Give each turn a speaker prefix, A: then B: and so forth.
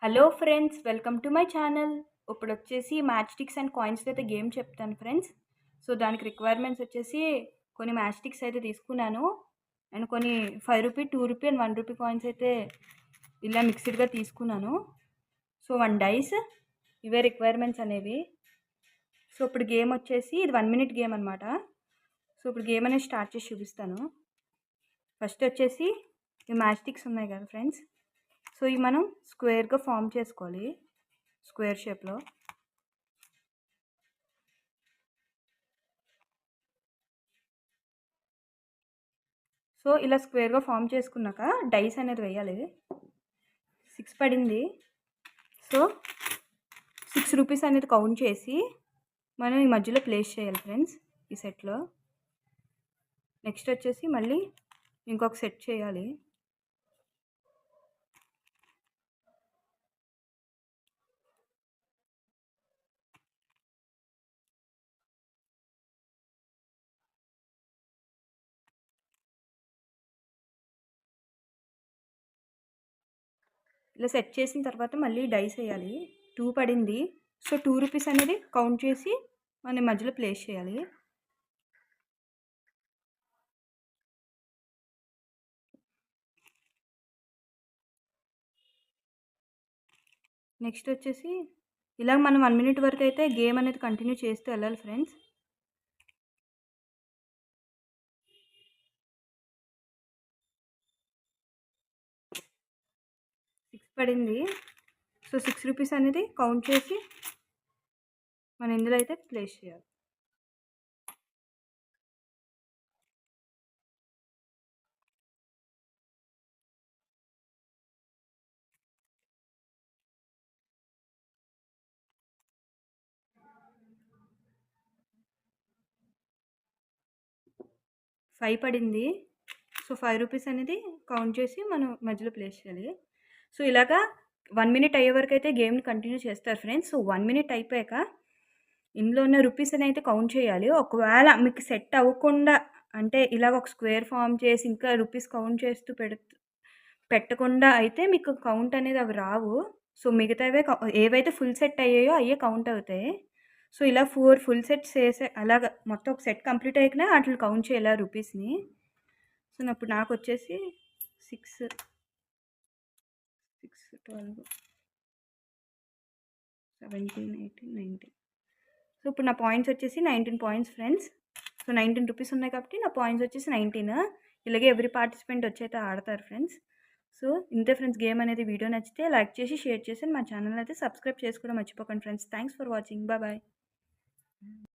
A: Hello friends, welcome to my channel. ఇప్పుడు వచ్చేసి match sticks and కాయిన్స్తో అయితే గేమ్ చెప్తాను ఫ్రెండ్స్. సో దానికి రిక్వైర్మెంట్స్ వచ్చేసి కొన్ని మ్యాచ్ స్టిక్స్ అయితే తీసుకున్నాను అండ్ కొన్ని ₹5, ₹2 అండ్ ₹1 కాయిన్స్ అయితే ఇలా మిక్స్డ్గా తీసుకున్నాను. సో 1 డైస్, ఇవే రిక్వైర్మెంట్స్ అనేవి. సో ఇప్పుడు గేమ్ వచ్చేసి ఇది 1 మినిట్ గేమ్ అనమాట. సో ఇప్పుడు గేమ్ అనేది స్టార్ట్ చేసి చూపిస్తాను. ఫస్ట్ వచ్చేసి ఈ మ్యాచ్ స్టిక్స్ ఉన్నాయి కదా ఫ్రెండ్స్, సో ఇవి మనం స్క్వేర్గా ఫామ్ చేసుకోవాలి, స్క్వేర్ షేప్లో. సో ఇలా స్క్వేర్గా ఫామ్ చేసుకున్నాక డైస్ అనేది వేయాలి. 6 పడింది. సో ₹6 అనేది కౌంట్ చేసి మనం ఈ మధ్యలో ప్లేస్ చేయాలి ఫ్రెండ్స్, ఈ సెట్లో. నెక్స్ట్ వచ్చేసి మళ్ళీ ఇంకొక సెట్ చేయాలి. ఇలా సెట్ చేసిన తర్వాత మళ్ళీ డైస్ వేయాలి. 2 పడింది. సో ₹2 అనేది కౌంట్ చేసి మనం మధ్యలో ప్లేస్ చేయాలి. నెక్స్ట్ వచ్చేసి ఇలా మనం 1 మినిట్ వరకు అయితే గేమ్ అనేది కంటిన్యూ చేస్తూ వెళ్ళాలి ఫ్రెండ్స్. పడింది. సో ₹6 అనేది కౌంట్ చేసి మనం ఇందులో అయితే ప్లేస్ చేయాలి. ₹5 పడింది. సో ₹5 అనేది కౌంట్ చేసి మనం మధ్యలో ప్లేస్ చేయాలి. సో ఇలాగా 1 మినిట్ అయ్యే వరకు అయితే గేమ్ని కంటిన్యూ చేస్తారు ఫ్రెండ్స్. సో 1 మినిట్ అయిపోయాక ఇందులో ఉన్న రూపీస్ అని అయితే కౌంట్ చేయాలి. ఒకవేళ మీకు సెట్ అవ్వకుండా, అంటే ఇలాగ ఒక స్క్వేర్ ఫామ్ చేసి ఇంకా రూపీస్ కౌంట్ చేస్తూ పెట్టకుండా అయితే మీకు కౌంట్ అనేది అవి రావు. సో మిగతావే ఏవైతే ఫుల్ సెట్ అయ్యాయో అయ్యే కౌంట్ అవుతాయి. సో ఇలా 4 ఫుల్ సెట్స్ వేసే అలాగ మొత్తం ఒక సెట్ కంప్లీట్ అయ్యాకనే వాటిని కౌంట్ చేయాలి రూపీస్ని. సో ఇప్పుడు నాకు వచ్చేసి 6, 12, 17, 18, 19. సో ఇప్పుడు నా పాయింట్స్ వచ్చేసి 19 పాయింట్స్ ఫ్రెండ్స్. సో ₹19 ఉన్నాయి కాబట్టి నా పాయింట్స్ వచ్చేసి 19. ఇలాగే ఎవ్రీ పార్టిసిపెంట్ వచ్చి అయితే ఆడతారు ఫ్రెండ్స్. సో ఇంతే ఫ్రెండ్స్, గేమ్ అనేది. వీడియో నచ్చితే లైక్ చేసి షేర్ చేసి మా ఛానల్ అయితే సబ్స్క్రైబ్ చేసుకోవడం మర్చిపోకండి friends. Thanks for watching. Bye.